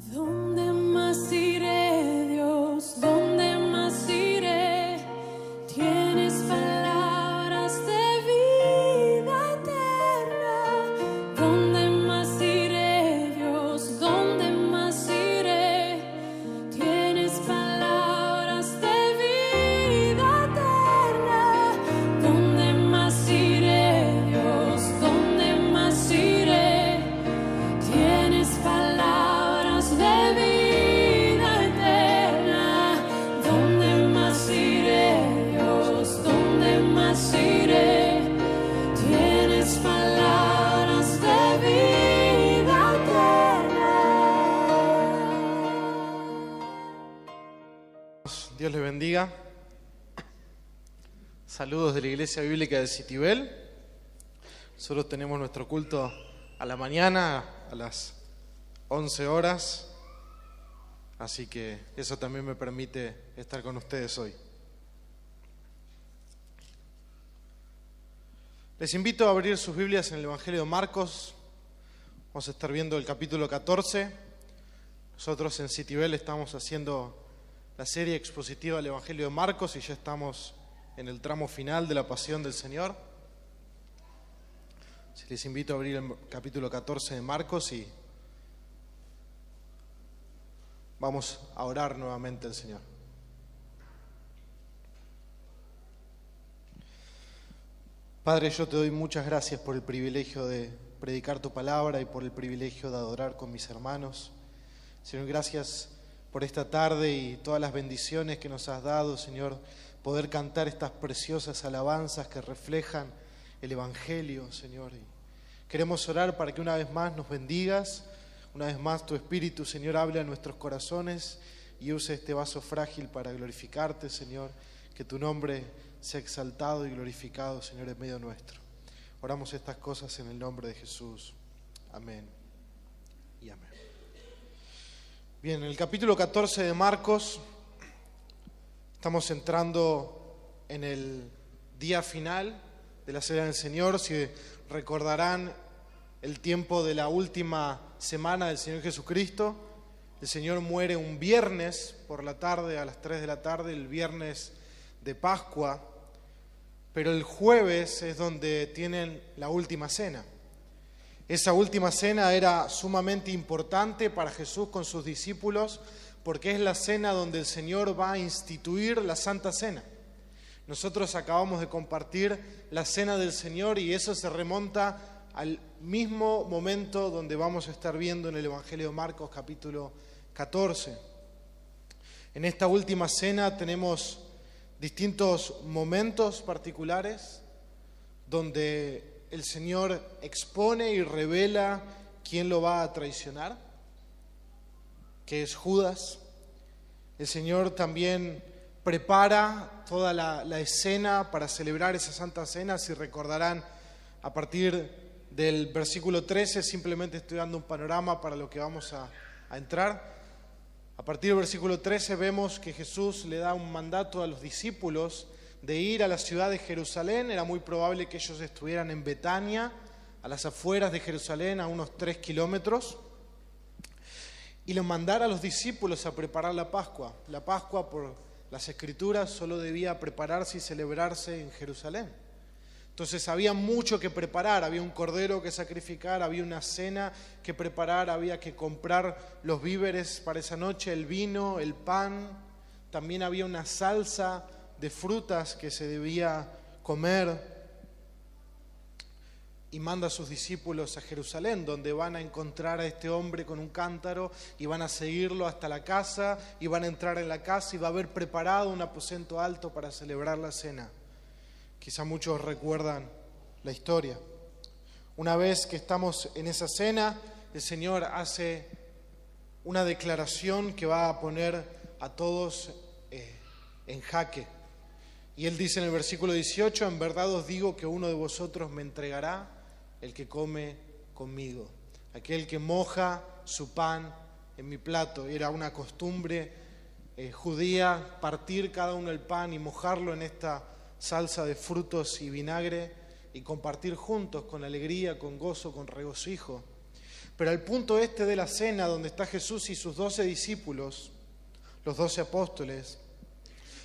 ¿Dónde más iré, Dios? ¿Dónde más iré? Tienes palabras de vida eterna. ¿Dónde más iré, Dios? ¿Dónde más iré? Tienes palabras de vida eterna. ¿Dónde más iré, Dios? ¿Dónde más iré? Tienes palabras de vida eterna. ¿Dónde más iré, Dios? ¿Dónde más iré? Tienes palabras de vida eterna. Dios les bendiga. Saludos de la Iglesia Bíblica de Citibel. Nosotros tenemos nuestro culto a la mañana, a las 11 horas. Así que eso también me permite estar con ustedes hoy. Les invito a abrir sus Biblias en el Evangelio de Marcos. Vamos a estar viendo el capítulo 14. Nosotros en Citibel estamos haciendo la serie expositiva del Evangelio de Marcos y ya estamos en el tramo final de la Pasión del Señor. Les invito a abrir el capítulo 14 de Marcos y vamos a orar nuevamente al Señor. Padre, yo te doy muchas gracias por el privilegio de predicar tu palabra y por el privilegio de adorar con mis hermanos. Señor, gracias por esta tarde y todas las bendiciones que nos has dado, Señor, poder cantar estas preciosas alabanzas que reflejan el Evangelio, Señor. Y queremos orar para que una vez más nos bendigas, una vez más tu Espíritu, Señor, hable a nuestros corazones y use este vaso frágil para glorificarte, Señor. Que tu nombre sea exaltado y glorificado, Señor, en medio nuestro. Oramos estas cosas en el nombre de Jesús. Amén y amén. Bien, en el capítulo 14 de Marcos estamos entrando en el día final de la Cena del Señor. Si recordarán el tiempo de la última semana del Señor Jesucristo, el Señor muere un viernes por la tarde, a las 3 de la tarde, el viernes de Pascua, pero el jueves es donde tienen la última cena. Esa última cena era sumamente importante para Jesús con sus discípulos porque es la cena donde el Señor va a instituir la Santa Cena. Nosotros acabamos de compartir la Cena del Señor y eso se remonta al mismo momento donde vamos a estar viendo en el Evangelio de Marcos capítulo 14. En esta última cena tenemos distintos momentos particulares donde el Señor expone y revela quién lo va a traicionar, que es Judas. El Señor también prepara toda la escena para celebrar esa Santa Cena. Si recordarán, a partir del versículo 13, simplemente estoy dando un panorama para lo que vamos a entrar. A partir del versículo 13 vemos que Jesús le da un mandato a los discípulos de ir a la ciudad de Jerusalén. Era muy probable que ellos estuvieran en Betania, a las afueras de Jerusalén, a unos 3 kilómetros. Y le mandara a los discípulos a preparar la Pascua. La Pascua, por las Escrituras, solo debía prepararse y celebrarse en Jerusalén. Entonces había mucho que preparar, había un cordero que sacrificar, había una cena que preparar, había que comprar los víveres para esa noche, el vino, el pan, también había una salsa de frutas que se debía comer. Y manda a sus discípulos a Jerusalén, donde van a encontrar a este hombre con un cántaro y van a seguirlo hasta la casa y van a entrar en la casa y va a haber preparado un aposento alto para celebrar la cena. Quizá muchos recuerdan la historia. Una vez que estamos en esa cena, el Señor hace una declaración que va a poner a todos en jaque. Y Él dice en el versículo 18, en verdad os digo que uno de vosotros me entregará, el que come conmigo. Aquel que moja su pan en mi plato. Era una costumbre judía partir cada uno el pan y mojarlo en esta salsa de frutos y vinagre y compartir juntos con alegría, con gozo, con regocijo. Pero al punto este de la cena, donde está Jesús y sus 12 discípulos, los 12 apóstoles,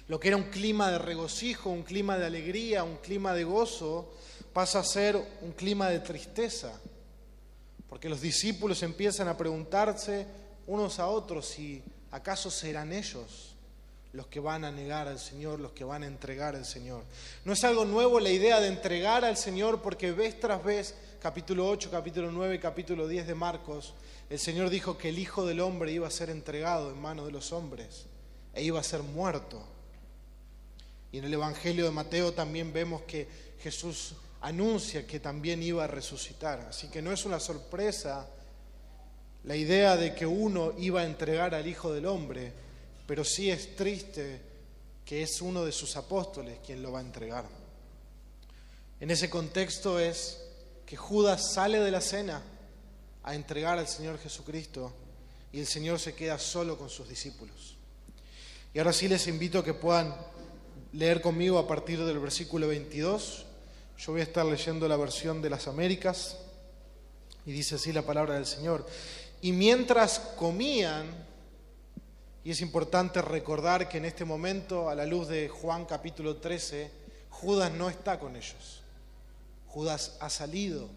lo que era un clima de regocijo, un clima de alegría, un clima de gozo, pasa a ser un clima de tristeza. Porque los discípulos empiezan a preguntarse unos a otros si acaso serán ellos los que van a negar al Señor, los que van a entregar al Señor. No es algo nuevo la idea de entregar al Señor, porque vez tras vez, capítulo 8, capítulo 9, capítulo 10 de Marcos, el Señor dijo que el Hijo del Hombre iba a ser entregado en manos de los hombres e iba a ser muerto. Y en el Evangelio de Mateo también vemos que Jesús anuncia que también iba a resucitar. Así que no es una sorpresa la idea de que uno iba a entregar al Hijo del Hombre, pero sí es triste que es uno de sus apóstoles quien lo va a entregar. En ese contexto es que Judas sale de la cena a entregar al Señor Jesucristo y el Señor se queda solo con sus discípulos. Y ahora sí les invito a que puedan leer conmigo a partir del versículo 22. Yo voy a estar leyendo la versión de las Américas y dice así la palabra del Señor. Y mientras comían, y es importante recordar que en este momento, a la luz de Juan capítulo 13, Judas no está con ellos. Judas ha salido,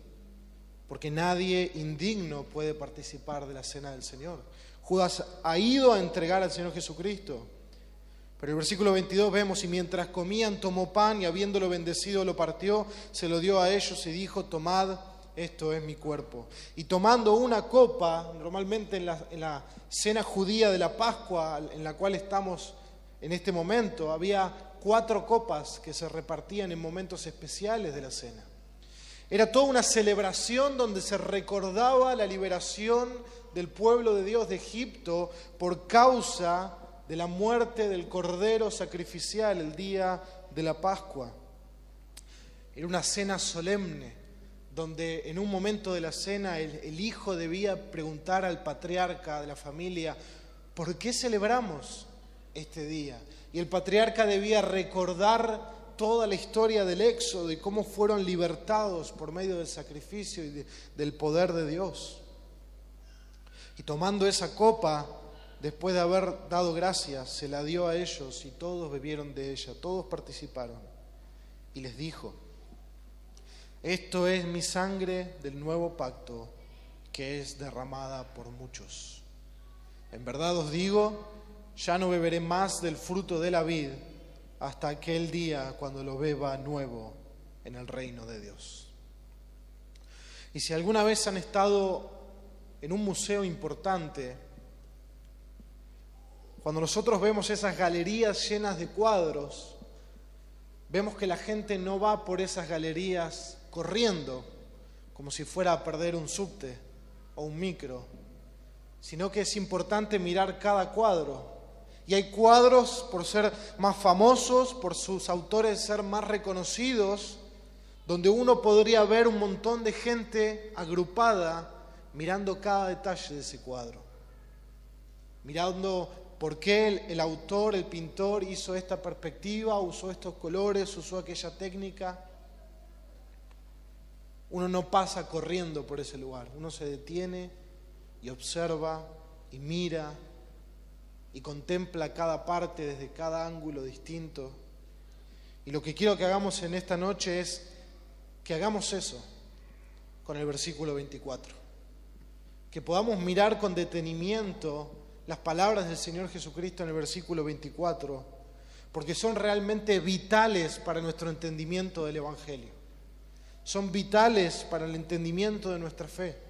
porque nadie indigno puede participar de la cena del Señor. Judas ha ido a entregar al Señor Jesucristo. Pero en el versículo 22 vemos, y mientras comían tomó pan y habiéndolo bendecido lo partió, se lo dio a ellos y dijo, tomad, esto es mi cuerpo. Y tomando una copa, normalmente en la cena judía de la Pascua, en la cual estamos en este momento, había 4 copas que se repartían en momentos especiales de la cena. Era toda una celebración donde se recordaba la liberación del pueblo de Dios de Egipto por causa de la muerte del cordero sacrificial el día de la Pascua. Era una cena solemne, donde en un momento de la cena el hijo debía preguntar al patriarca de la familia, ¿por qué celebramos este día? Y el patriarca debía recordar toda la historia del Éxodo y cómo fueron libertados por medio del sacrificio y del poder de Dios. Y tomando esa copa, después de haber dado gracias, se la dio a ellos y todos bebieron de ella, todos participaron. Y les dijo, esto es mi sangre del nuevo pacto, que es derramada por muchos. En verdad os digo, ya no beberé más del fruto de la vid hasta aquel día cuando lo beba nuevo en el reino de Dios. Y si alguna vez han estado en un museo importante, cuando nosotros vemos esas galerías llenas de cuadros, vemos que la gente no va por esas galerías corriendo como si fuera a perder un subte o un micro, sino que es importante mirar cada cuadro. Y hay cuadros, por ser más famosos, por sus autores ser más reconocidos, donde uno podría ver un montón de gente agrupada mirando cada detalle de ese cuadro, mirando por qué el autor, el pintor hizo esta perspectiva, usó estos colores, usó aquella técnica. Uno no pasa corriendo por ese lugar, uno se detiene y observa y mira y contempla cada parte desde cada ángulo distinto. Y lo que quiero que hagamos en esta noche es que hagamos eso con el versículo 24. Que podamos mirar con detenimiento las palabras del Señor Jesucristo en el versículo 24, porque son realmente vitales para nuestro entendimiento del Evangelio. Son vitales para el entendimiento de nuestra fe.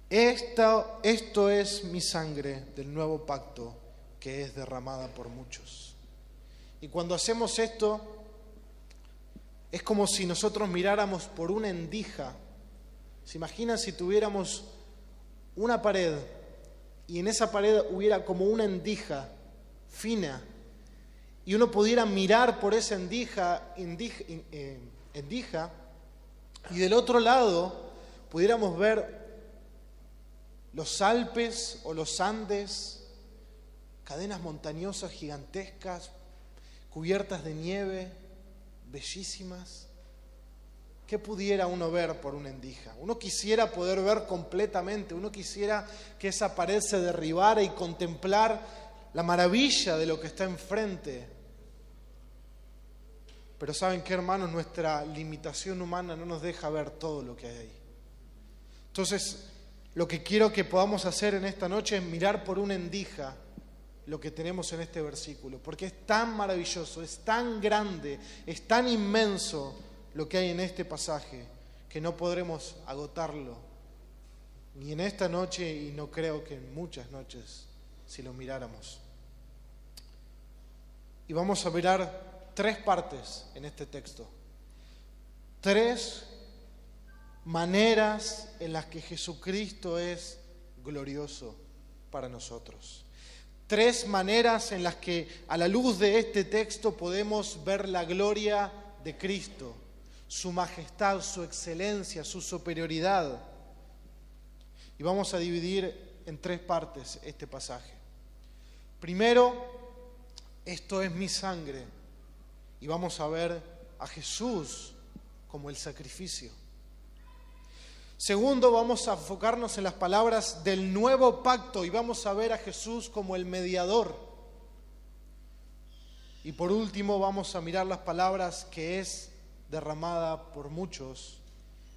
Esto es mi sangre del nuevo pacto que es derramada por muchos. Y cuando hacemos esto, es como si nosotros miráramos por una endija. ¿Se imaginan si tuviéramos una pared y en esa pared hubiera como una endija fina y uno pudiera mirar por esa endija y del otro lado pudiéramos ver los Alpes o los Andes, cadenas montañosas gigantescas, cubiertas de nieve, bellísimas? ¿qué pudiera uno ver por una endija? Uno quisiera poder ver completamente, uno quisiera que esa pared se derribara y contemplar la maravilla de lo que está enfrente. Pero ¿saben qué, hermanos? Nuestra limitación humana no nos deja ver todo lo que hay ahí. Entonces, lo que quiero que podamos hacer en esta noche es mirar por una endija lo que tenemos en este versículo, porque es tan maravilloso, es tan grande, es tan inmenso lo que hay en este pasaje, que no podremos agotarlo ni en esta noche, y no creo que en muchas noches si lo miráramos. Y vamos a mirar 3 partes en este texto, 3 maneras en las que Jesucristo es glorioso para nosotros. 3 maneras en las que a la luz de este texto podemos ver la gloria de Cristo, su majestad, su excelencia, su superioridad. Y vamos a dividir en 3 partes este pasaje. Primero, esto es mi sangre, y vamos a ver a Jesús como el sacrificio. Segundo, vamos a enfocarnos en las palabras del nuevo pacto y vamos a ver a Jesús como el mediador. Y por último, vamos a mirar las palabras que es derramada por muchos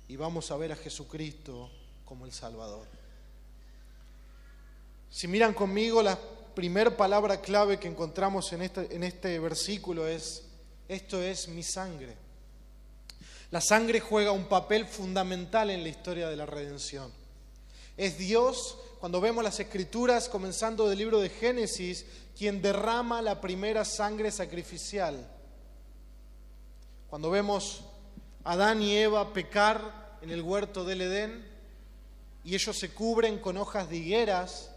y vamos a ver a Jesucristo como el Salvador. Si miran conmigo, la primera palabra clave que encontramos en este versículo es: esto es mi sangre. La sangre juega un papel fundamental en la historia de la redención. Es Dios, cuando vemos las Escrituras, comenzando del libro de Génesis, quien derrama la primera sangre sacrificial. Cuando vemos a Adán y Eva pecar en el huerto del Edén, y ellos se cubren con hojas de higueras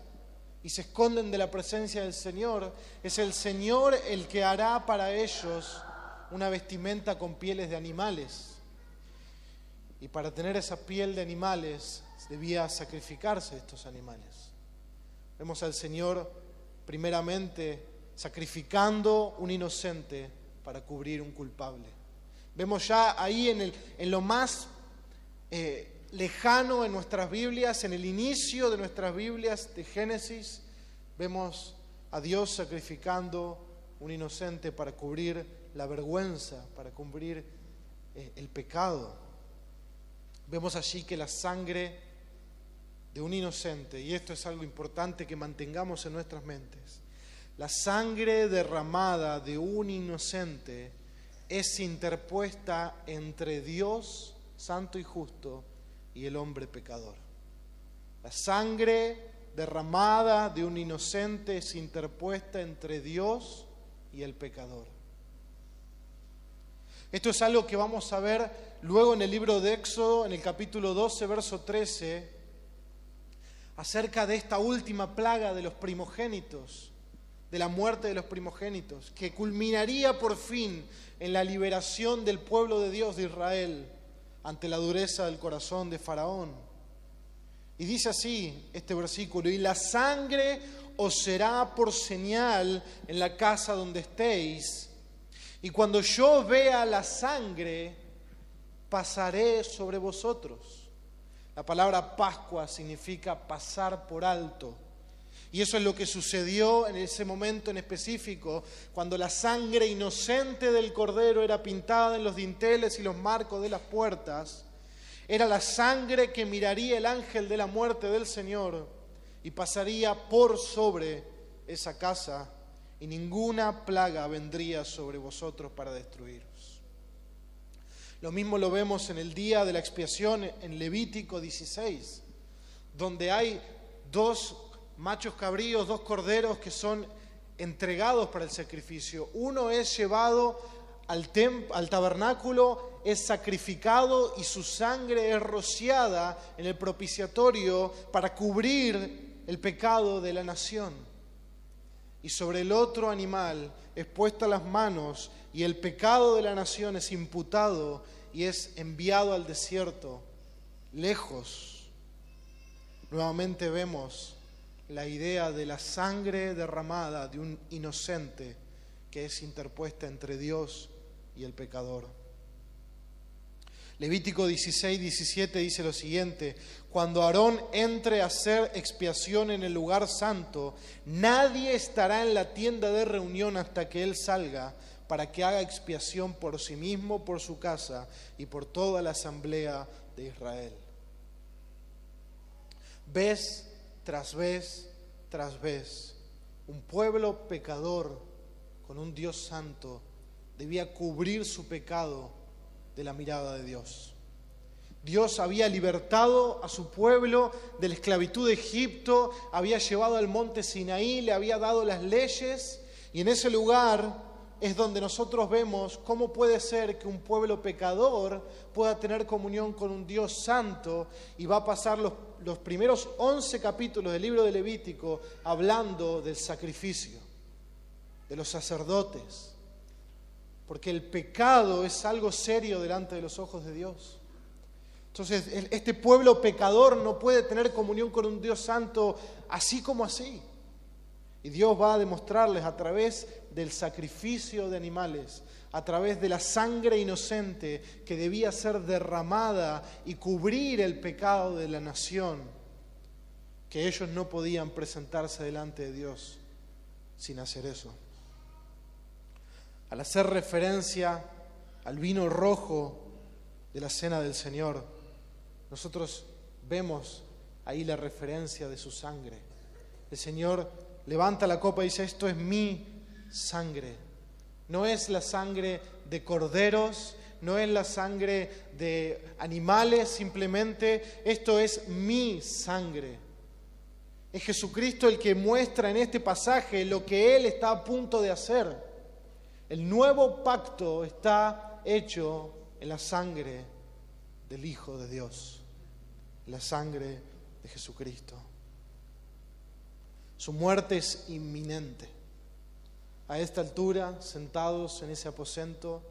y se esconden de la presencia del Señor, es el Señor el que hará para ellos una vestimenta con pieles de animales. Y para tener esa piel de animales debía sacrificarse estos animales. Vemos al Señor primeramente sacrificando un inocente para cubrir un culpable. Vemos ya ahí en lo más lejano en nuestras Biblias, en el inicio de nuestras Biblias de Génesis, vemos a Dios sacrificando un inocente para cubrir la vergüenza, para cubrir el pecado. Vemos allí que la sangre de un inocente, y esto es algo importante que mantengamos en nuestras mentes, la sangre derramada de un inocente es interpuesta entre Dios santo y justo y el hombre pecador. La sangre derramada de un inocente es interpuesta entre Dios y el pecador. Esto es algo que vamos a ver luego en el libro de Éxodo, en el capítulo 12, verso 13, acerca de esta última plaga de los primogénitos, de la muerte de los primogénitos, que culminaría por fin en la liberación del pueblo de Dios de Israel ante la dureza del corazón de Faraón. Y dice así este versículo: y la sangre os será por señal en la casa donde estéis, y cuando yo vea la sangre, pasaré sobre vosotros. La palabra Pascua significa pasar por alto. Y eso es lo que sucedió en ese momento en específico, cuando la sangre inocente del Cordero era pintada en los dinteles y los marcos de las puertas. Era la sangre que miraría el ángel de la muerte del Señor y pasaría por sobre esa casa, y ninguna plaga vendría sobre vosotros para destruiros. Lo mismo lo vemos en el día de la expiación en Levítico 16, donde hay 2 machos cabríos, 2 corderos que son entregados para el sacrificio. Uno es llevado al tabernáculo, es sacrificado y su sangre es rociada en el propiciatorio para cubrir el pecado de la nación. Y sobre el otro animal es puesta las manos y el pecado de la nación es imputado y es enviado al desierto, lejos. Nuevamente vemos la idea de la sangre derramada de un inocente que es interpuesta entre Dios y el pecador. Levítico 16:17 dice lo siguiente: cuando Aarón entre a hacer expiación en el lugar santo, nadie estará en la tienda de reunión hasta que él salga, para que haga expiación por sí mismo, por su casa y por toda la asamblea de Israel. Vez tras vez tras vez, un pueblo pecador con un Dios santo debía cubrir su pecado de la mirada de Dios. Dios había libertado a su pueblo de la esclavitud de Egipto, había llevado al monte Sinaí, le había dado las leyes, y en ese lugar es donde nosotros vemos cómo puede ser que un pueblo pecador pueda tener comunión con un Dios santo, y va a pasar los primeros 11 capítulos del libro de Levítico hablando del sacrificio, de los sacerdotes, porque el pecado es algo serio delante de los ojos de Dios. Entonces, este pueblo pecador no puede tener comunión con un Dios santo así como así. Y Dios va a demostrarles a través del sacrificio de animales, a través de la sangre inocente que debía ser derramada y cubrir el pecado de la nación, que ellos no podían presentarse delante de Dios sin hacer eso. Al hacer referencia al vino rojo de la cena del Señor, nosotros vemos ahí la referencia de su sangre. El Señor levanta la copa y dice: esto es mi sangre. No es la sangre de corderos, no es la sangre de animales simplemente, esto es mi sangre. Es Jesucristo el que muestra en este pasaje lo que Él está a punto de hacer. El nuevo pacto está hecho en la sangre del Hijo de Dios, en la sangre de Jesucristo. Su muerte es inminente. A esta altura, sentados en ese aposento,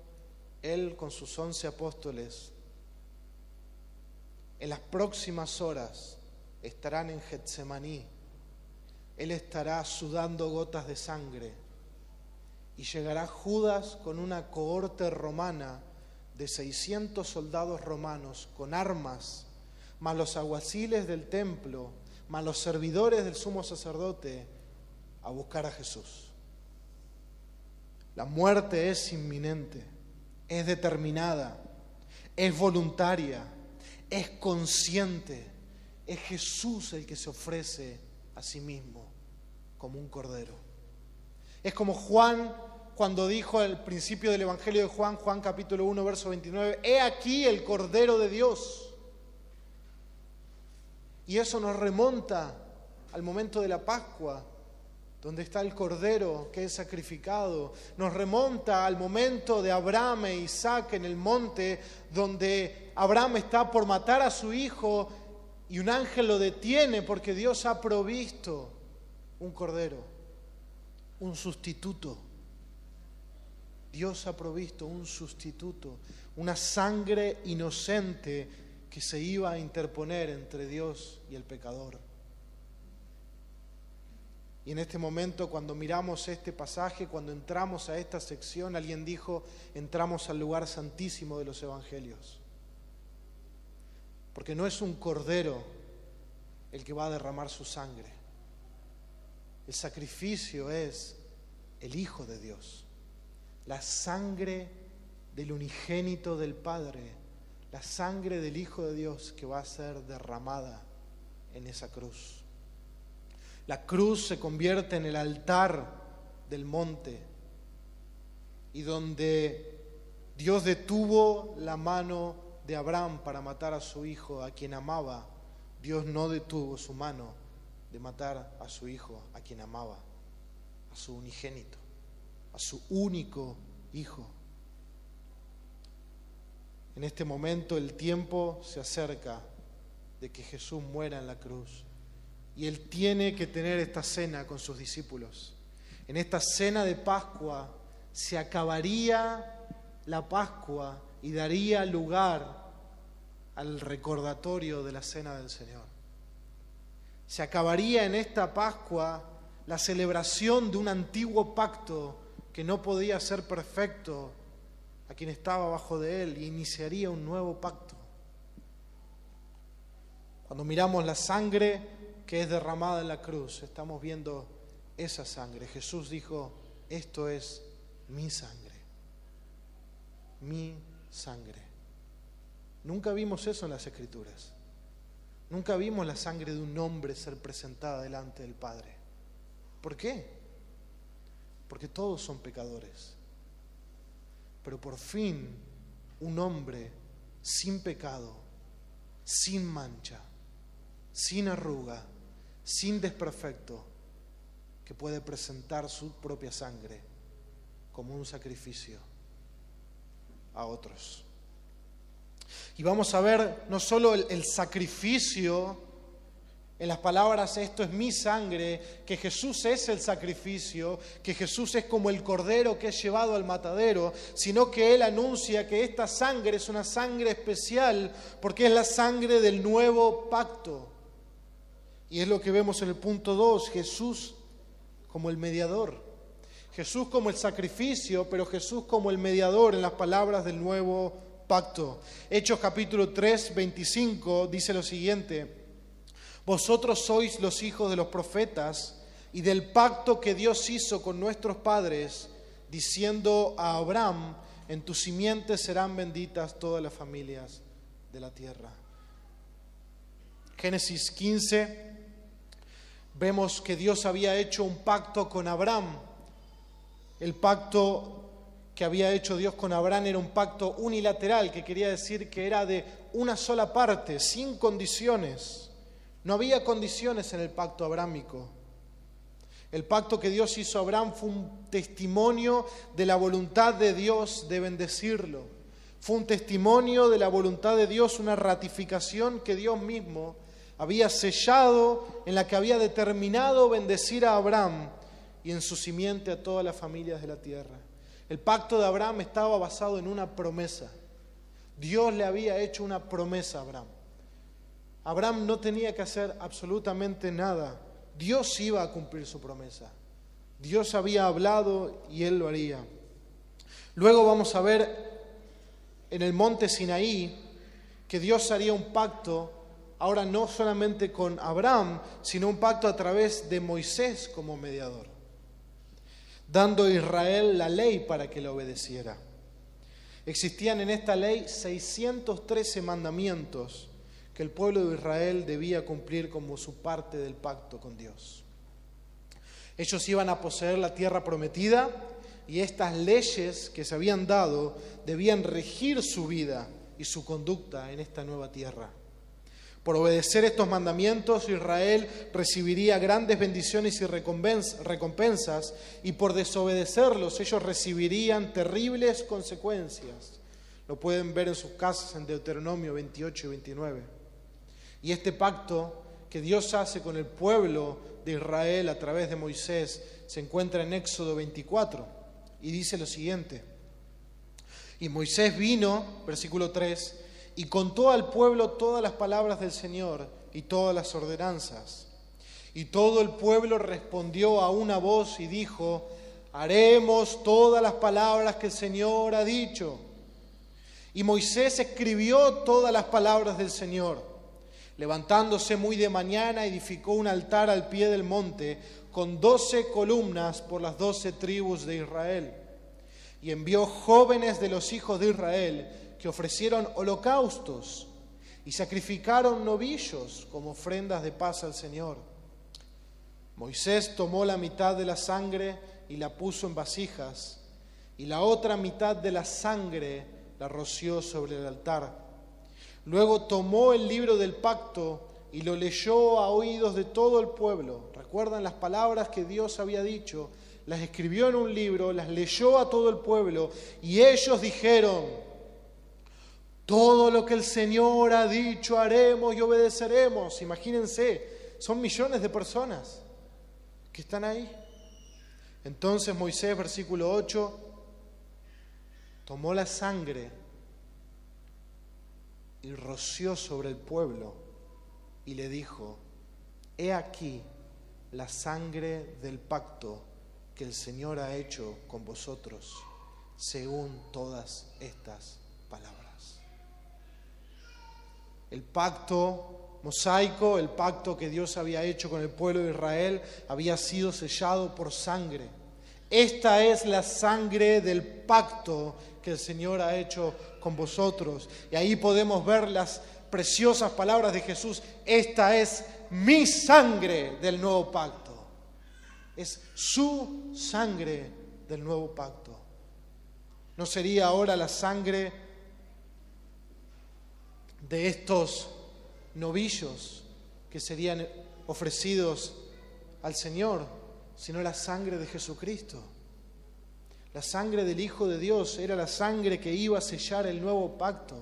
Él con sus 11 apóstoles, en las próximas horas estarán en Getsemaní. Él estará sudando gotas de sangre y llegará Judas con una cohorte romana de 600 soldados romanos con armas, más los alguaciles del templo, más los servidores del sumo sacerdote, a buscar a Jesús. La muerte es inminente, es determinada, es voluntaria, es consciente. Es Jesús el que se ofrece a sí mismo como un cordero. Es como Juan cuando dijo al principio del Evangelio de Juan, Juan capítulo 1, verso 29, «He aquí el Cordero de Dios». Y eso nos remonta al momento de la Pascua, donde está el Cordero que es sacrificado. Nos remonta al momento de Abraham e Isaac en el monte, donde Abraham está por matar a su hijo y un ángel lo detiene porque Dios ha provisto un Cordero, un sustituto. Dios ha provisto un sustituto, una sangre inocente que se iba a interponer entre Dios y el pecador. Y en este momento, cuando miramos este pasaje, cuando entramos a esta sección, alguien dijo, entramos al lugar santísimo de los evangelios. Porque no es un cordero el que va a derramar su sangre. El sacrificio es el Hijo de Dios. La sangre del unigénito del Padre, la sangre del Hijo de Dios que va a ser derramada en esa cruz. La cruz se convierte en el altar del monte y donde Dios detuvo la mano de Abraham para matar a su hijo, a quien amaba, Dios no detuvo su mano de matar a su hijo, a quien amaba, a su unigénito, a su único hijo. En este momento el tiempo se acerca de que Jesús muera en la cruz. Y Él tiene que tener esta cena con sus discípulos. En esta cena de Pascua se acabaría la Pascua y daría lugar al recordatorio de la cena del Señor. Se acabaría en esta Pascua la celebración de un antiguo pacto que no podía ser perfecto a quien estaba abajo de él, y iniciaría un nuevo pacto. Cuando miramos la sangre que es derramada en la cruz, estamos viendo esa sangre. Jesús dijo, esto es mi sangre. Mi sangre. Nunca vimos eso en las Escrituras. Nunca vimos la sangre de un hombre ser presentada delante del Padre. ¿Por qué? Porque todos son pecadores. Pero por fin, un hombre sin pecado, sin mancha, sin arruga, sin desperfecto, que puede presentar su propia sangre como un sacrificio a otros. Y vamos a ver no solo el sacrificio, en las palabras, esto es mi sangre, que Jesús es el sacrificio, que Jesús es como el cordero que es llevado al matadero, sino que Él anuncia que esta sangre es una sangre especial, porque es la sangre del nuevo pacto. Y es lo que vemos en el punto 2, Jesús como el mediador. Jesús como el sacrificio, pero Jesús como el mediador en las palabras del nuevo pacto. Hechos capítulo 3, 25 dice lo siguiente: vosotros sois los hijos de los profetas y del pacto que Dios hizo con nuestros padres, diciendo a Abraham, en tu simiente serán benditas todas las familias de la tierra. Génesis 15, vemos que Dios había hecho un pacto con Abraham. El pacto que había hecho Dios con Abraham era un pacto unilateral, que quería decir que era de una sola parte, sin condiciones. No había condiciones en el pacto abrámico. El pacto que Dios hizo a Abraham fue un testimonio de la voluntad de Dios de bendecirlo. Fue un testimonio de la voluntad de Dios, una ratificación que Dios mismo había sellado, en la que había determinado bendecir a Abraham y en su simiente a todas las familias de la tierra. El pacto de Abraham estaba basado en una promesa. Dios le había hecho una promesa a Abraham. Abraham no tenía que hacer absolutamente nada. Dios iba a cumplir su promesa. Dios había hablado y Él lo haría. Luego vamos a ver en el monte Sinaí que Dios haría un pacto, ahora no solamente con Abraham, sino un pacto a través de Moisés como mediador, dando a Israel la ley para que la obedeciera. Existían en esta ley 613 mandamientos que el pueblo de Israel debía cumplir como su parte del pacto con Dios. Ellos iban a poseer la tierra prometida y estas leyes que se habían dado debían regir su vida y su conducta en esta nueva tierra. Por obedecer estos mandamientos, Israel recibiría grandes bendiciones y recompensas, y por desobedecerlos ellos recibirían terribles consecuencias. Lo pueden ver en sus casas en Deuteronomio 28 y 29. Y este pacto que Dios hace con el pueblo de Israel a través de Moisés se encuentra en Éxodo 24 y dice lo siguiente: y Moisés vino, versículo 3, y contó al pueblo todas las palabras del Señor y todas las ordenanzas. Y todo el pueblo respondió a una voz y dijo: haremos todas las palabras que el Señor ha dicho. Y Moisés escribió todas las palabras del Señor. Levantándose muy de mañana, edificó un altar al pie del monte con 12 columnas por las 12 tribus de Israel. Y envió jóvenes de los hijos de Israel que ofrecieron holocaustos y sacrificaron novillos como ofrendas de paz al Señor. Moisés tomó la mitad de la sangre y la puso en vasijas, y la otra mitad de la sangre la roció sobre el altar. Luego tomó el libro del pacto y lo leyó a oídos de todo el pueblo. ¿Recuerdan las palabras que Dios había dicho? Las escribió en un libro, las leyó a todo el pueblo, y ellos dijeron: todo lo que el Señor ha dicho haremos y obedeceremos. Imagínense, son millones de personas que están ahí. Entonces Moisés, versículo 8, tomó la sangre y roció sobre el pueblo y le dijo: he aquí la sangre del pacto que el Señor ha hecho con vosotros. según todas estas palabras. El pacto mosaico, el pacto que Dios había hecho con el pueblo de Israel, había sido sellado por sangre. Esta es la sangre del pacto que el Señor ha hecho con vosotros. Y ahí podemos ver las preciosas palabras de Jesús. Esta es mi sangre del nuevo pacto. Es su sangre del nuevo pacto. ¿No sería ahora la sangre de estos novillos que serían ofrecidos al Señor, sino la sangre de Jesucristo? La sangre del Hijo de Dios era la sangre que iba a sellar el nuevo pacto.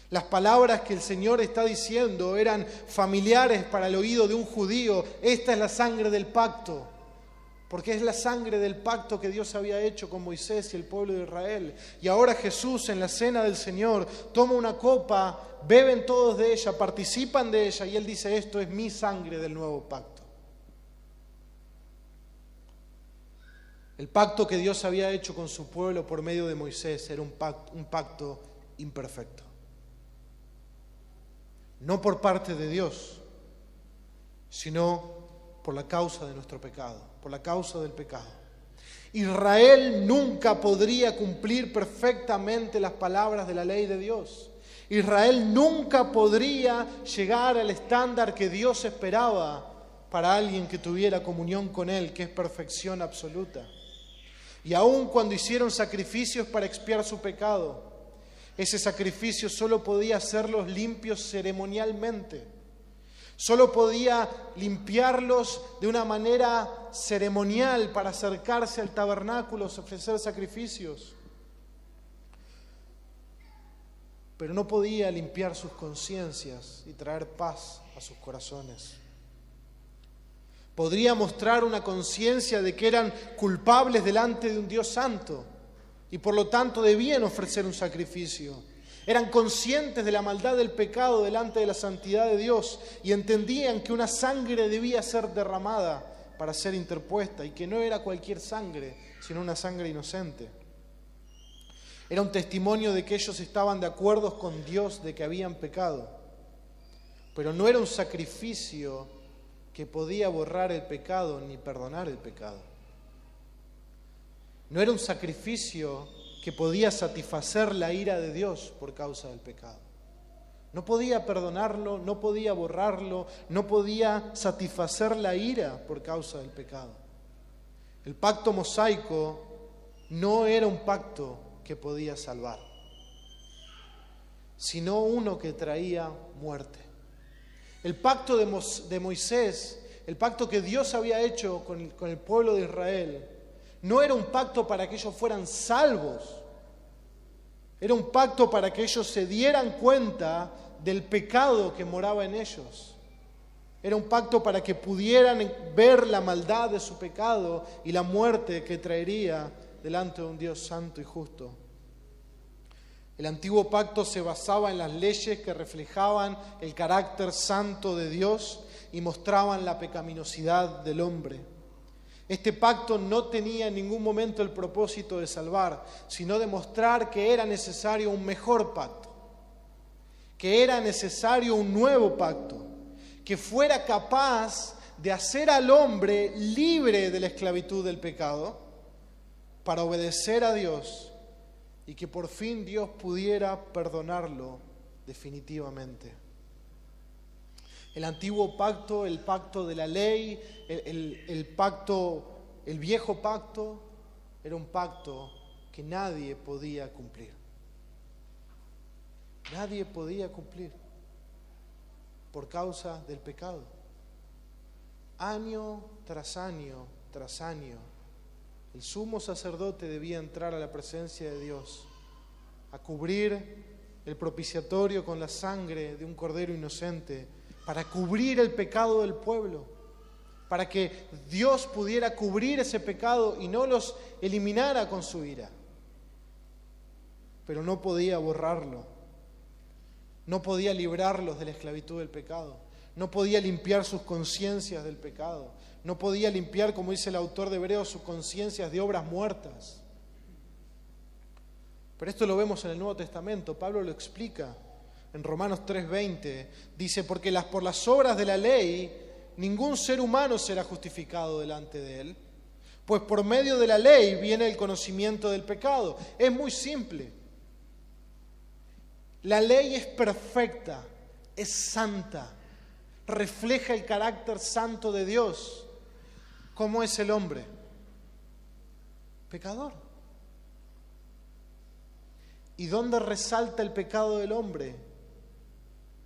Las palabras que el Señor está diciendo eran familiares para el oído de un judío. Esta es la sangre del pacto, porque es la sangre del pacto que Dios había hecho con Moisés y el pueblo de Israel. Y ahora Jesús, en la cena del Señor, toma una copa, beben todos de ella, participan de ella, y Él dice: esto es mi sangre del nuevo pacto. El pacto que Dios había hecho con su pueblo por medio de Moisés era un pacto imperfecto. No por parte de Dios, sino por la causa de nuestro pecado, por la causa del pecado. Israel nunca podría cumplir perfectamente las palabras de la ley de Dios. Israel nunca podría llegar al estándar que Dios esperaba para alguien que tuviera comunión con Él, que es perfección absoluta. Y aun cuando hicieron sacrificios para expiar su pecado, ese sacrificio solo podía hacerlos limpios ceremonialmente. Solo podía limpiarlos de una manera ceremonial para acercarse al tabernáculo, ofrecer sacrificios. Pero no podía limpiar sus conciencias y traer paz a sus corazones. Podría mostrar una conciencia de que eran culpables delante de un Dios santo y por lo tanto debían ofrecer un sacrificio. Eran conscientes de la maldad del pecado delante de la santidad de Dios y entendían que una sangre debía ser derramada para ser interpuesta y que no era cualquier sangre, sino una sangre inocente. Era un testimonio de que ellos estaban de acuerdo con Dios de que habían pecado, pero no era un sacrificio que podía borrar el pecado ni perdonar el pecado. No era un sacrificio que podía satisfacer la ira de Dios por causa del pecado. No podía perdonarlo, no podía borrarlo, no podía satisfacer la ira por causa del pecado. El pacto mosaico no era un pacto que podía salvar, sino uno que traía muerte. El pacto de Moisés, el pacto que Dios había hecho con el pueblo de Israel, no era un pacto para que ellos fueran salvos. Era un pacto para que ellos se dieran cuenta del pecado que moraba en ellos. Era un pacto para que pudieran ver la maldad de su pecado y la muerte que traería delante de un Dios santo y justo. El antiguo pacto se basaba en las leyes que reflejaban el carácter santo de Dios y mostraban la pecaminosidad del hombre. Este pacto no tenía en ningún momento el propósito de salvar, sino de mostrar que era necesario un mejor pacto, que era necesario un nuevo pacto, que fuera capaz de hacer al hombre libre de la esclavitud del pecado para obedecer a Dios y que por fin Dios pudiera perdonarlo definitivamente. El antiguo pacto, el pacto de la ley, el viejo pacto, era un pacto que nadie podía cumplir. Nadie podía cumplir por causa del pecado. Año tras año tras año, el sumo sacerdote debía entrar a la presencia de Dios, a cubrir el propiciatorio con la sangre de un cordero inocente, para cubrir el pecado del pueblo, para que Dios pudiera cubrir ese pecado y no los eliminara con su ira. Pero no podía borrarlo, no podía librarlos de la esclavitud del pecado, no podía limpiar sus conciencias del pecado, no podía limpiar, como dice el autor de Hebreos, sus conciencias de obras muertas. Pero esto lo vemos en el Nuevo Testamento. Pablo lo explica en Romanos 3:20. Dice, porque por las obras de la ley ningún ser humano será justificado delante de él, pues por medio de la ley viene el conocimiento del pecado. Es muy simple. La ley es perfecta, es santa, refleja el carácter santo de Dios. ¿Cómo es el hombre? Pecador. ¿Y dónde resalta el pecado del hombre?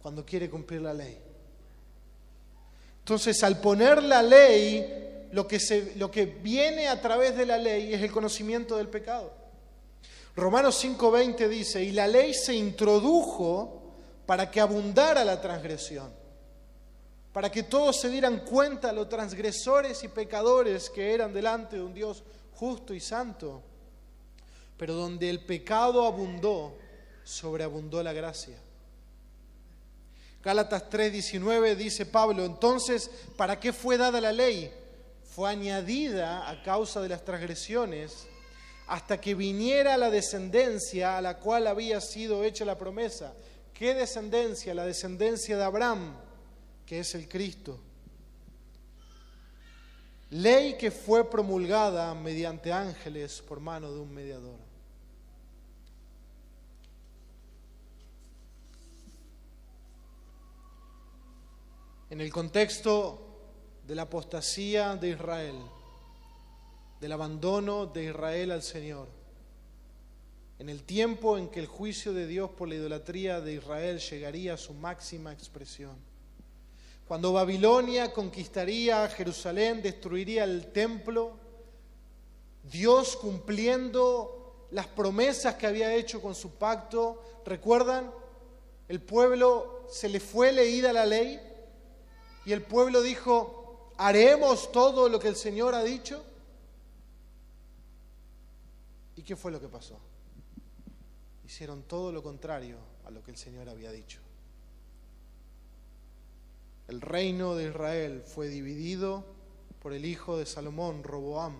Cuando quiere cumplir la ley. Entonces, al poner la ley, lo que viene a través de la ley es el conocimiento del pecado. Romanos 5:20 dice, y la ley se introdujo para que abundara la transgresión, para que todos se dieran cuenta los transgresores y pecadores que eran delante de un Dios justo y santo. Pero donde el pecado abundó, sobreabundó la gracia. Gálatas 3:19 dice Pablo, entonces, ¿para qué fue dada la ley? Fue añadida a causa de las transgresiones, hasta que viniera la descendencia a la cual había sido hecha la promesa. ¿Qué descendencia? La descendencia de Abraham, que es el Cristo. Ley que fue promulgada mediante ángeles por mano de un mediador. En el contexto de la apostasía de Israel, del abandono de Israel al Señor, en el tiempo en que el juicio de Dios por la idolatría de Israel llegaría a su máxima expresión, cuando Babilonia conquistaría Jerusalén, destruiría el templo, Dios cumpliendo las promesas que había hecho con su pacto. ¿Recuerdan? El pueblo se le fue leída la ley y el pueblo dijo, ¿haremos todo lo que el Señor ha dicho? ¿Y qué fue lo que pasó? Hicieron todo lo contrario a lo que el Señor había dicho. El reino de Israel fue dividido por el hijo de Salomón, Roboam,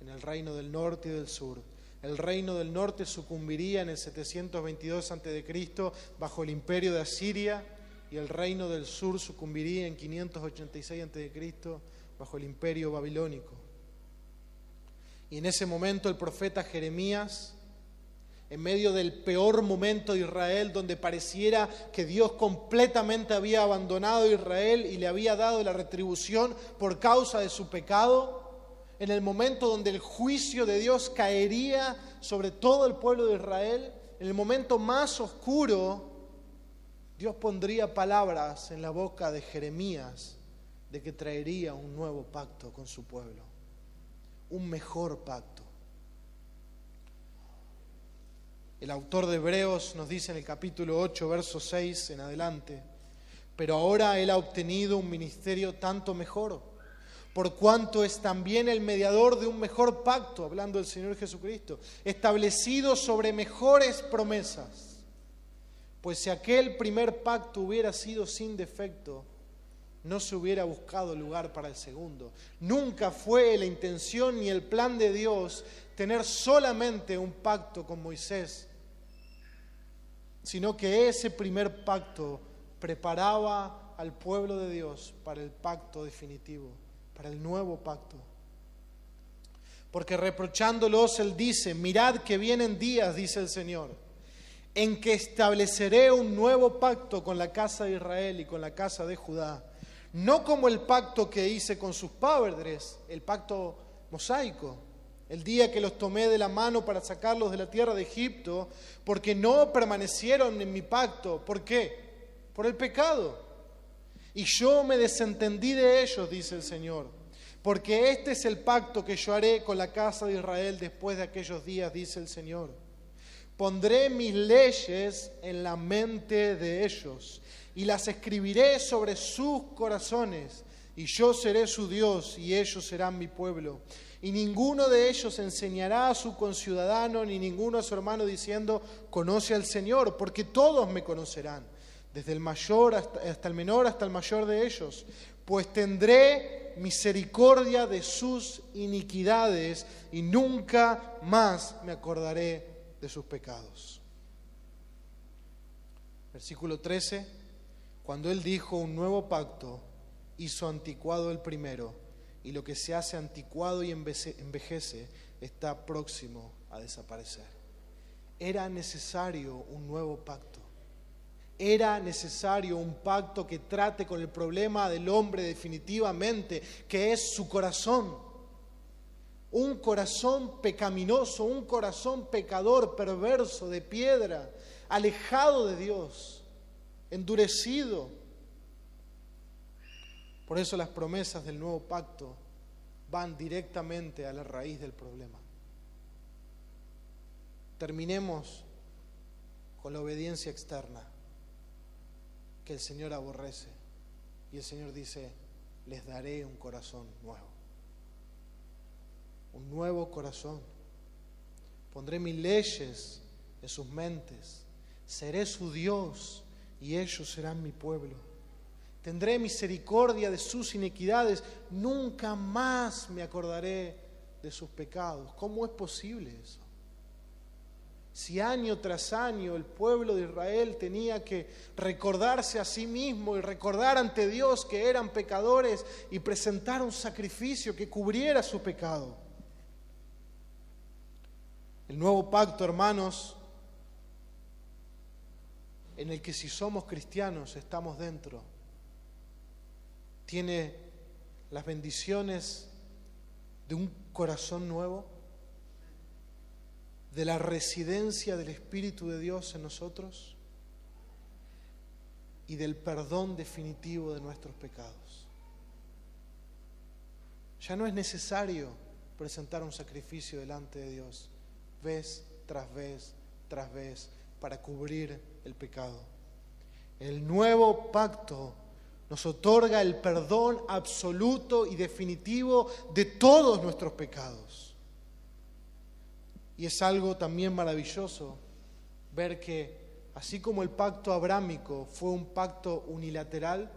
en el reino del norte y del sur. El reino del norte sucumbiría en el 722 a.C. bajo el imperio de Asiria, y el reino del sur sucumbiría en 586 a.C. bajo el imperio babilónico. Y en ese momento el profeta Jeremías, en medio del peor momento de Israel, donde pareciera que Dios completamente había abandonado a Israel y le había dado la retribución por causa de su pecado, en el momento donde el juicio de Dios caería sobre todo el pueblo de Israel, en el momento más oscuro, Dios pondría palabras en la boca de Jeremías de que traería un nuevo pacto con su pueblo, un mejor pacto. El autor de Hebreos nos dice en el capítulo 8, verso 6 en adelante, pero ahora Él ha obtenido un ministerio tanto mejor, por cuanto es también el mediador de un mejor pacto, hablando del Señor Jesucristo, establecido sobre mejores promesas. Pues si aquel primer pacto hubiera sido sin defecto, no se hubiera buscado lugar para el segundo. Nunca fue la intención ni el plan de Dios tener solamente un pacto con Moisés, sino que ese primer pacto preparaba al pueblo de Dios para el pacto definitivo, para el nuevo pacto. Porque reprochándolos Él dice, mirad que vienen días, dice el Señor, en que estableceré un nuevo pacto con la casa de Israel y con la casa de Judá, no como el pacto que hice con sus padres, el pacto mosaico, el día que los tomé de la mano para sacarlos de la tierra de Egipto, porque no permanecieron en mi pacto. ¿Por qué? Por el pecado. Y yo me desentendí de ellos, dice el Señor, porque este es el pacto que yo haré con la casa de Israel después de aquellos días, dice el Señor. Pondré mis leyes en la mente de ellos y las escribiré sobre sus corazones, y yo seré su Dios y ellos serán mi pueblo. Y ninguno de ellos enseñará a su conciudadano ni ninguno a su hermano diciendo, conoce al Señor, porque todos me conocerán, desde el mayor hasta el menor, hasta el mayor de ellos, pues tendré misericordia de sus iniquidades y nunca más me acordaré de sus pecados. Versículo 13, cuando Él dijo un nuevo pacto, hizo anticuado el primero, y lo que se hace anticuado y envejece está próximo a desaparecer. Era necesario un nuevo pacto. Era necesario un pacto que trate con el problema del hombre definitivamente, que es su corazón. Un corazón pecaminoso, un corazón pecador, perverso, de piedra, alejado de Dios, endurecido. Por eso las promesas del nuevo pacto van directamente a la raíz del problema. Terminemos con la obediencia externa que el Señor aborrece. Y el Señor dice, les daré un corazón nuevo. Un nuevo corazón. Pondré mis leyes en sus mentes. Seré su Dios y ellos serán mi pueblo. Tendré misericordia de sus iniquidades. Nunca más me acordaré de sus pecados. ¿Cómo es posible eso? Si año tras año el pueblo de Israel tenía que recordarse a sí mismo y recordar ante Dios que eran pecadores y presentar un sacrificio que cubriera su pecado. El nuevo pacto, hermanos, en el que si somos cristianos estamos dentro, tiene las bendiciones de un corazón nuevo, de la residencia del Espíritu de Dios en nosotros y del perdón definitivo de nuestros pecados. Ya no es necesario presentar un sacrificio delante de Dios, vez tras vez tras vez, para cubrir el pecado. El nuevo pacto nos otorga el perdón absoluto y definitivo de todos nuestros pecados. Y es algo también maravilloso ver que, así como el pacto abrámico fue un pacto unilateral,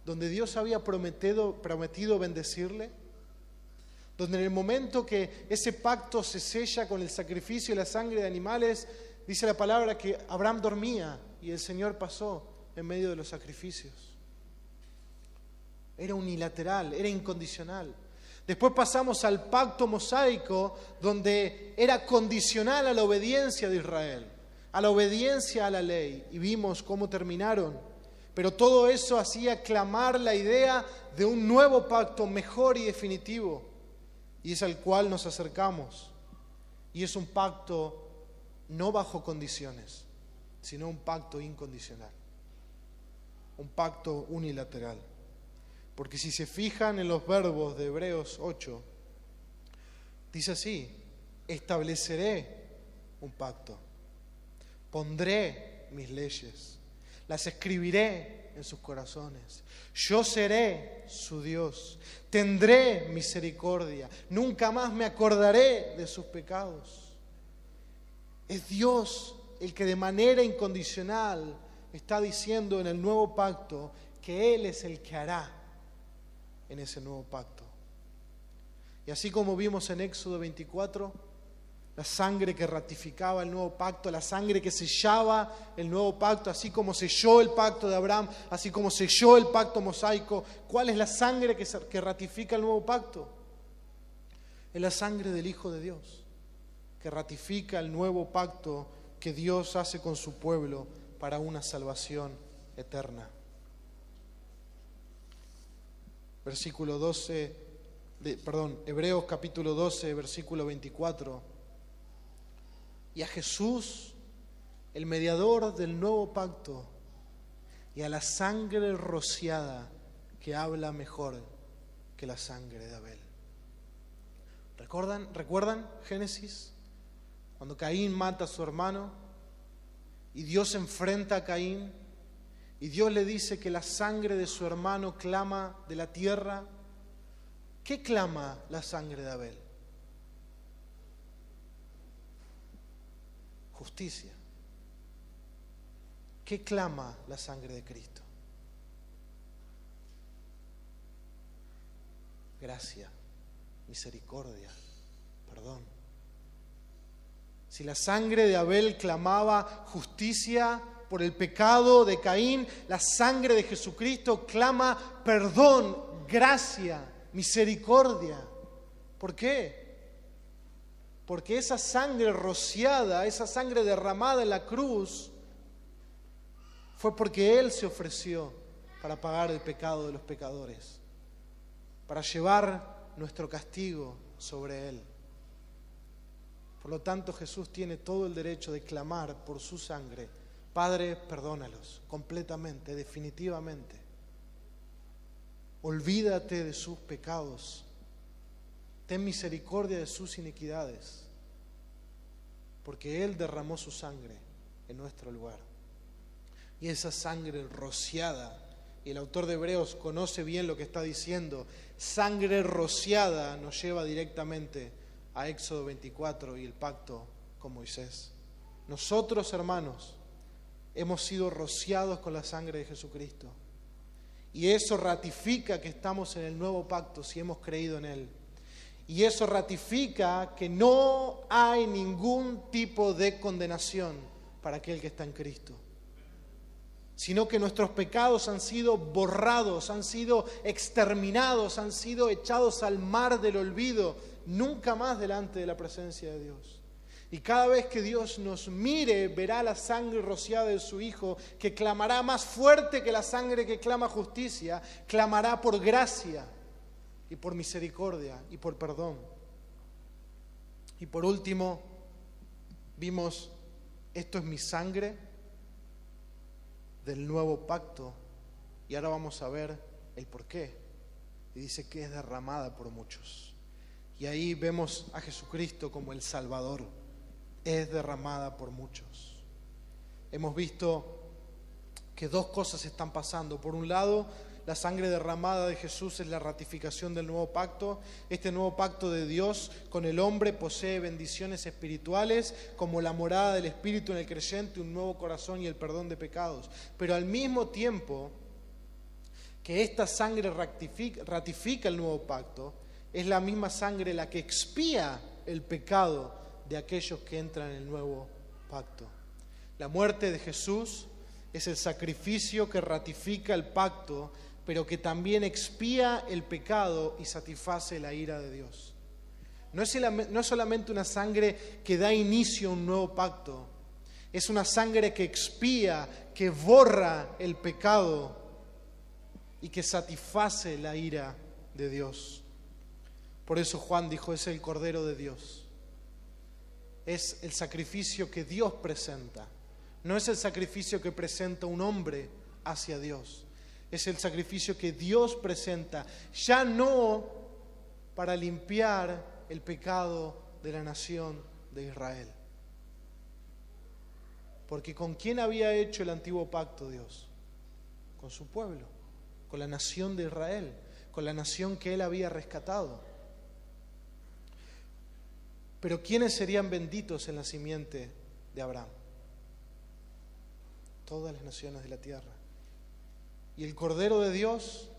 donde Dios había prometido bendecirle, donde en el momento que ese pacto se sella con el sacrificio y la sangre de animales, dice la palabra que Abraham dormía y el Señor pasó en medio de los sacrificios. Era unilateral, era incondicional. Después pasamos al pacto mosaico, donde era condicional a la obediencia de Israel, a la obediencia a la ley, y vimos cómo terminaron. Pero todo eso hacía clamar la idea de un nuevo pacto mejor y definitivo, y es al cual nos acercamos. Y es un pacto no bajo condiciones, sino un pacto incondicional, un pacto unilateral. Porque si se fijan en los verbos de Hebreos 8, dice así: estableceré un pacto, pondré mis leyes, las escribiré en sus corazones, yo seré su Dios, tendré misericordia, nunca más me acordaré de sus pecados. Es Dios el que de manera incondicional está diciendo en el nuevo pacto que Él es el que hará en ese nuevo pacto. Y así como vimos en Éxodo 24, la sangre que ratificaba el nuevo pacto, la sangre que sellaba el nuevo pacto, así como selló el pacto de Abraham, así como selló el pacto mosaico. ¿Cuál es la sangre que ratifica el nuevo pacto? Es la sangre del Hijo de Dios, que ratifica el nuevo pacto que Dios hace con su pueblo para una salvación eterna. Hebreos capítulo 12, versículo 24. Y a Jesús, el mediador del nuevo pacto, y a la sangre rociada que habla mejor que la sangre de Abel. ¿Recuerdan Génesis? Cuando Caín mata a su hermano y Dios enfrenta a Caín. Y Dios le dice que la sangre de su hermano clama de la tierra. ¿Qué clama la sangre de Abel? Justicia. ¿Qué clama la sangre de Cristo? Gracia, misericordia, perdón. Si la sangre de Abel clamaba justicia por el pecado de Caín, la sangre de Jesucristo clama perdón, gracia, misericordia. ¿Por qué? Porque esa sangre rociada, esa sangre derramada en la cruz, fue porque Él se ofreció para pagar el pecado de los pecadores, para llevar nuestro castigo sobre Él. Por lo tanto, Jesús tiene todo el derecho de clamar por su sangre: Padre, perdónalos completamente, definitivamente. Olvídate de sus pecados. Ten misericordia de sus iniquidades, porque Él derramó su sangre en nuestro lugar. Y esa sangre rociada, y el autor de Hebreos conoce bien lo que está diciendo, sangre rociada nos lleva directamente a Éxodo 24 y el pacto con Moisés. Nosotros, hermanos, hemos sido rociados con la sangre de Jesucristo. Y eso ratifica que estamos en el nuevo pacto si hemos creído en Él. Y eso ratifica que no hay ningún tipo de condenación para aquel que está en Cristo, sino que nuestros pecados han sido borrados, han sido exterminados, han sido echados al mar del olvido, nunca más delante de la presencia de Dios. Y cada vez que Dios nos mire, verá la sangre rociada de su Hijo, que clamará más fuerte que la sangre que clama justicia, clamará por gracia y por misericordia y por perdón. Y por último, vimos, esto es mi sangre del nuevo pacto, y ahora vamos a ver el por qué. Y dice que es derramada por muchos. Y ahí vemos a Jesucristo como el Salvador. Es derramada por muchos. Hemos visto que dos cosas están pasando. Por un lado, la sangre derramada de Jesús es la ratificación del nuevo pacto. Este nuevo pacto de Dios con el hombre posee bendiciones espirituales, como la morada del Espíritu en el creyente, un nuevo corazón y el perdón de pecados. Pero al mismo tiempo que esta sangre ratifica el nuevo pacto, es la misma sangre la que expía el pecado de aquellos que entran en el nuevo pacto. La muerte de Jesús es el sacrificio que ratifica el pacto, pero que también expía el pecado y satisface la ira de Dios. No es solamente una sangre que da inicio a un nuevo pacto, es una sangre que expía, que borra el pecado y que satisface la ira de Dios. Por eso Juan dijo, es el Cordero de Dios. Es el sacrificio que Dios presenta. No es el sacrificio que presenta un hombre hacia Dios. Es el sacrificio que Dios presenta, ya no para limpiar el pecado de la nación de Israel. Porque ¿con quién había hecho el antiguo pacto Dios? Con su pueblo, con la nación de Israel, con la nación que Él había rescatado. Pero ¿quiénes serían benditos en la simiente de Abraham? Todas las naciones de la tierra. Y el Cordero de Dios,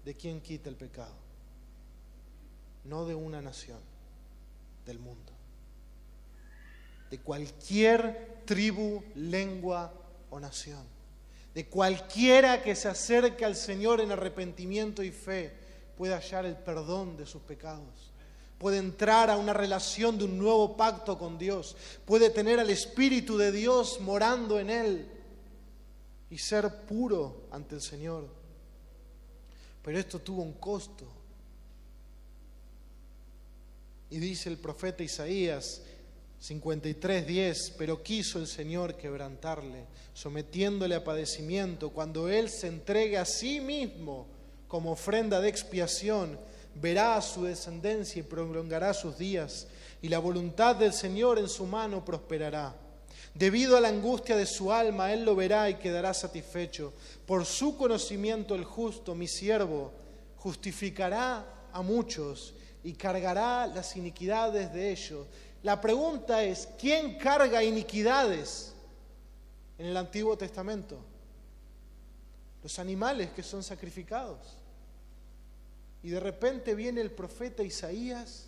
¿de quién quita el pecado? No de una nación, del mundo. De cualquier tribu, lengua o nación. De cualquiera que se acerque al Señor en arrepentimiento y fe, puede hallar el perdón de sus pecados. Puede entrar a una relación de un nuevo pacto con Dios. Puede tener al Espíritu de Dios morando en él y ser puro ante el Señor. Pero esto tuvo un costo. Y dice el profeta Isaías 53:10, pero quiso el Señor quebrantarle, sometiéndole a padecimiento. Cuando Él se entregue a sí mismo como ofrenda de expiación, verá a su descendencia y prolongará sus días, y la voluntad del Señor en su mano prosperará. Debido a la angustia de su alma, Él lo verá y quedará satisfecho. Por su conocimiento el justo, mi siervo, justificará a muchos y cargará las iniquidades de ellos. La pregunta es, ¿quién carga iniquidades en el Antiguo Testamento? Los animales que son sacrificados. Y de repente viene el profeta Isaías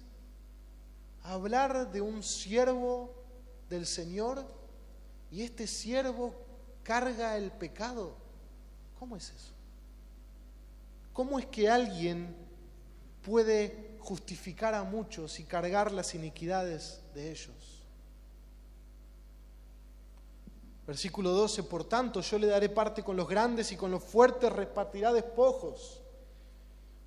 a hablar de un siervo del Señor y este siervo carga el pecado. ¿Cómo es eso? ¿Cómo es que alguien puede justificar a muchos y cargar las iniquidades de ellos? Versículo 12, por tanto yo le daré parte con los grandes y con los fuertes repartirá despojos,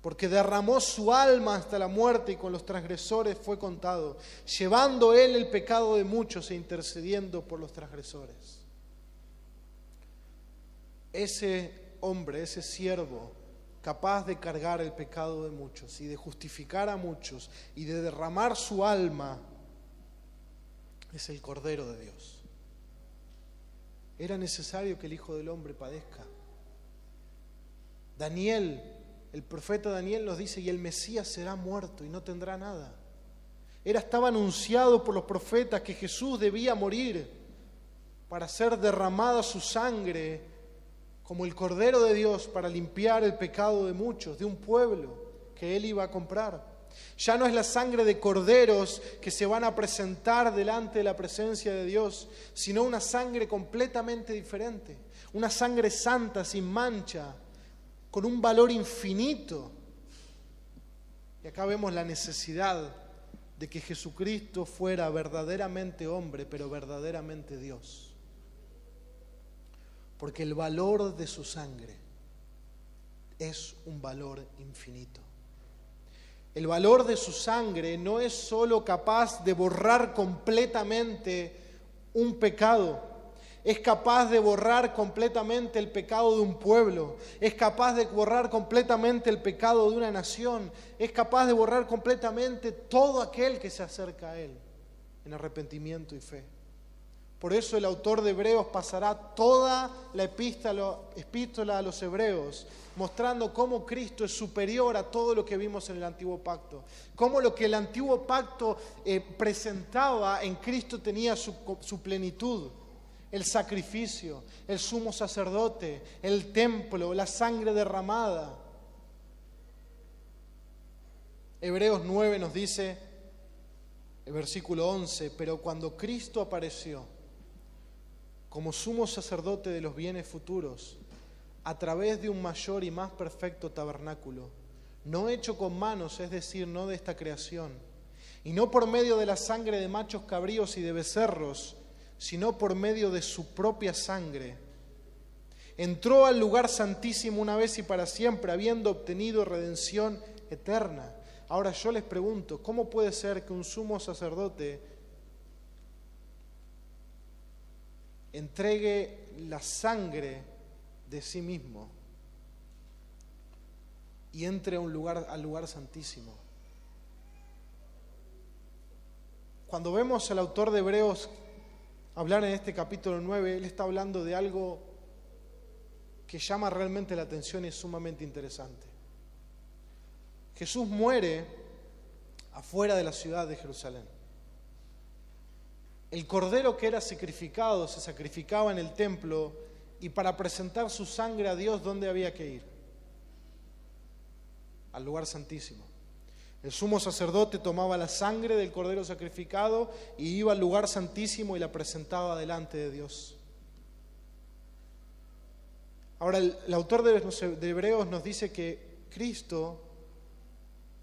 porque derramó su alma hasta la muerte y con los transgresores fue contado, llevando él el pecado de muchos e intercediendo por los transgresores. Ese hombre, ese siervo, capaz de cargar el pecado de muchos y de justificar a muchos y de derramar su alma, es el Cordero de Dios. Era necesario que el Hijo del Hombre padezca. Daniel, el profeta Daniel nos dice, y el Mesías será muerto y no tendrá nada. Estaba anunciado por los profetas que Jesús debía morir para ser derramada su sangre como el Cordero de Dios para limpiar el pecado de muchos, de un pueblo que Él iba a comprar. Ya no es la sangre de corderos que se van a presentar delante de la presencia de Dios, sino una sangre completamente diferente, una sangre santa, sin mancha, con un valor infinito. Y acá vemos la necesidad de que Jesucristo fuera verdaderamente hombre, pero verdaderamente Dios. Porque el valor de su sangre es un valor infinito. El valor de su sangre no es solo capaz de borrar completamente un pecado, es capaz de borrar completamente el pecado de un pueblo, es capaz de borrar completamente el pecado de una nación, es capaz de borrar completamente todo aquel que se acerca a Él en arrepentimiento y fe. Por eso el autor de Hebreos pasará toda la epístola a los Hebreos mostrando cómo Cristo es superior a todo lo que vimos en el Antiguo Pacto. Cómo lo que el Antiguo Pacto presentaba en Cristo tenía su plenitud. El sacrificio, el sumo sacerdote, el templo, la sangre derramada. Hebreos 9 nos dice, el versículo 11, pero cuando Cristo apareció como sumo sacerdote de los bienes futuros, a través de un mayor y más perfecto tabernáculo, no hecho con manos, es decir, no de esta creación, y no por medio de la sangre de machos cabríos y de becerros, sino por medio de su propia sangre, entró al lugar santísimo una vez y para siempre, habiendo obtenido redención eterna. Ahora yo les pregunto, ¿cómo puede ser que un sumo sacerdote entregue la sangre de sí mismo y entre al lugar santísimo? Cuando vemos al autor de Hebreos hablar en este capítulo 9, él está hablando de algo que llama realmente la atención y es sumamente interesante. Jesús muere afuera de la ciudad de Jerusalén. El cordero que era sacrificado se sacrificaba en el templo y para presentar su sangre a Dios, ¿dónde había que ir? Al lugar santísimo. El sumo sacerdote tomaba la sangre del cordero sacrificado y iba al lugar santísimo y la presentaba delante de Dios. Ahora, el autor de Hebreos nos dice que Cristo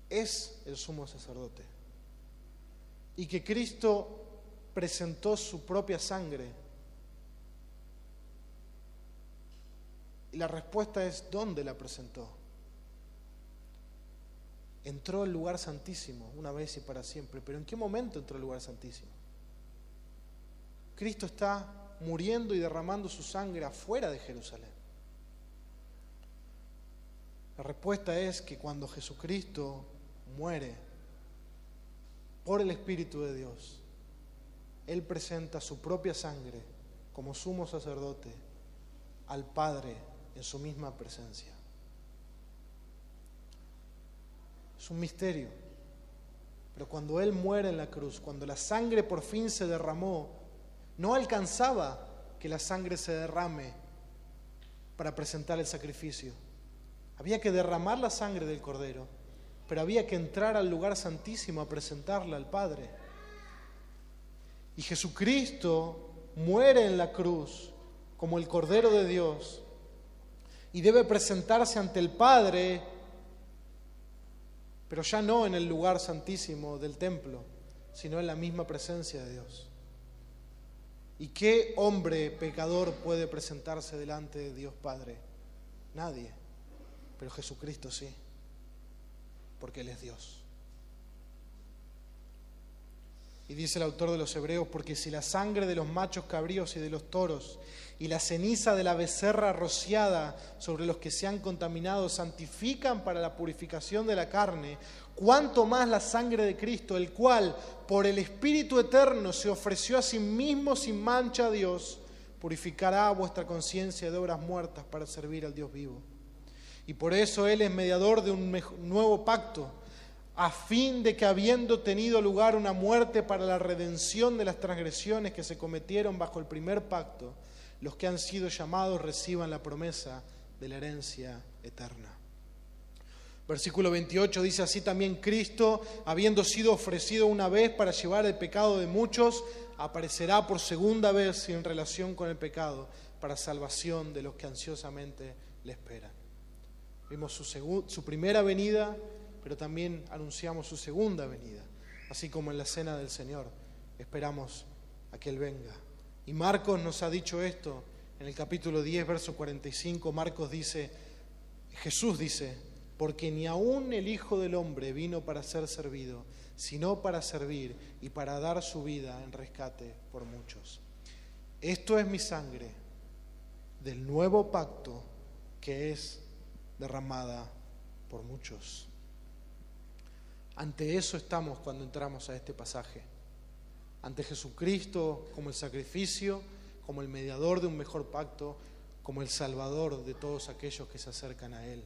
es el sumo sacerdote y que Cristo presentó su propia sangre. Y la respuesta es, ¿dónde la presentó? Entró al lugar santísimo una vez y para siempre. ¿Pero en qué momento entró al lugar santísimo? Cristo está muriendo y derramando su sangre afuera de Jerusalén. La respuesta es que cuando Jesucristo muere por el Espíritu de Dios, Él presenta su propia sangre como sumo sacerdote al Padre en su misma presencia. Es un misterio, pero cuando Él muere en la cruz, cuando la sangre por fin se derramó, no alcanzaba que la sangre se derrame para presentar el sacrificio. Había que derramar la sangre del Cordero, pero había que entrar al lugar santísimo a presentarla al Padre. Y Jesucristo muere en la cruz como el Cordero de Dios y debe presentarse ante el Padre, pero ya no en el lugar santísimo del templo, sino en la misma presencia de Dios. ¿Y qué hombre pecador puede presentarse delante de Dios Padre? Nadie, pero Jesucristo sí, porque Él es Dios. Y dice el autor de los Hebreos, porque si la sangre de los machos cabríos y de los toros y la ceniza de la becerra rociada sobre los que se han contaminado santifican para la purificación de la carne, cuánto más la sangre de Cristo, el cual por el Espíritu Eterno se ofreció a sí mismo sin mancha a Dios, purificará vuestra conciencia de obras muertas para servir al Dios vivo. Y por eso Él es mediador de un nuevo pacto, a fin de que, habiendo tenido lugar una muerte para la redención de las transgresiones que se cometieron bajo el primer pacto, los que han sido llamados reciban la promesa de la herencia eterna. Versículo 28 dice: así también Cristo, habiendo sido ofrecido una vez para llevar el pecado de muchos, aparecerá por segunda vez en relación con el pecado, para salvación de los que ansiosamente le esperan. Vimos su primera venida, pero también anunciamos su segunda venida, así como en la cena del Señor esperamos a que Él venga. Y Marcos nos ha dicho esto en el capítulo 10, verso 45. Jesús dice, porque ni aun el Hijo del Hombre vino para ser servido, sino para servir y para dar su vida en rescate por muchos. Esto es mi sangre del nuevo pacto que es derramada por muchos. Ante eso estamos cuando entramos a este pasaje. Ante Jesucristo como el sacrificio, como el mediador de un mejor pacto, como el salvador de todos aquellos que se acercan a Él.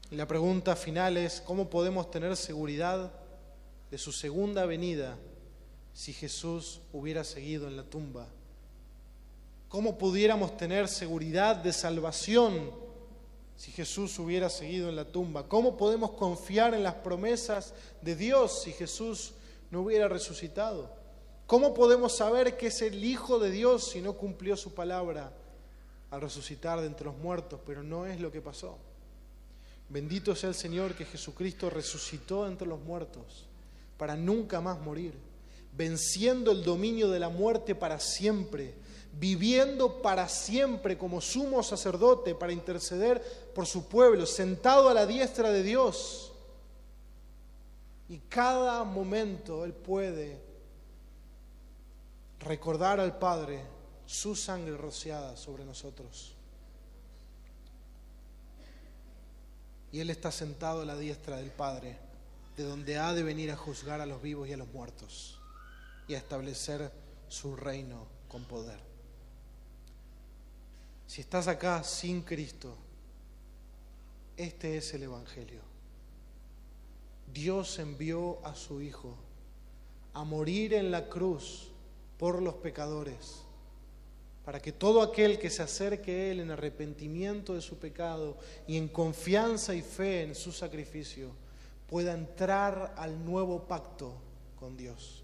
Y la pregunta final es: ¿cómo podemos tener seguridad de su segunda venida si Jesús hubiera seguido en la tumba? ¿Cómo pudiéramos tener seguridad de salvación si Jesús hubiera seguido en la tumba? ¿Cómo podemos confiar en las promesas de Dios si Jesús no hubiera resucitado? ¿Cómo podemos saber que es el Hijo de Dios si no cumplió su palabra al resucitar de entre los muertos? Pero no es lo que pasó. Bendito sea el Señor que Jesucristo resucitó entre los muertos para nunca más morir, venciendo el dominio de la muerte para siempre, viviendo para siempre como sumo sacerdote para interceder por su pueblo, sentado a la diestra de Dios. Y cada momento Él puede recordar al Padre su sangre rociada sobre nosotros. Y Él está sentado a la diestra del Padre, de donde ha de venir a juzgar a los vivos y a los muertos y a establecer su reino con poder. Si estás acá sin Cristo, este es el Evangelio. Dios envió a su Hijo a morir en la cruz por los pecadores, para que todo aquel que se acerque a Él en arrepentimiento de su pecado y en confianza y fe en su sacrificio, pueda entrar al nuevo pacto con Dios,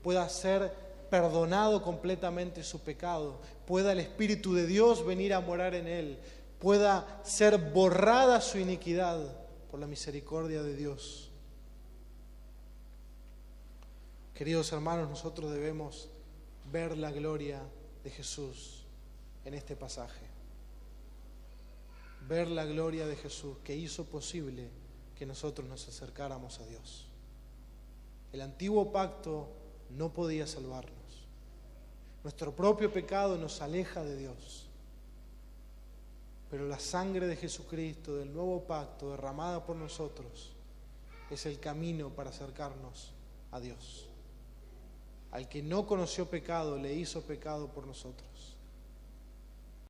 pueda ser perdonado completamente su pecado, pueda el Espíritu de Dios venir a morar en él, pueda ser borrada su iniquidad por la misericordia de Dios. Queridos hermanos, nosotros debemos ver la gloria de Jesús en este pasaje. Ver la gloria de Jesús que hizo posible que nosotros nos acercáramos a Dios. El antiguo pacto no podía salvarnos. Nuestro propio pecado nos aleja de Dios. Pero la sangre de Jesucristo, del nuevo pacto derramada por nosotros, es el camino para acercarnos a Dios. Al que no conoció pecado, le hizo pecado por nosotros.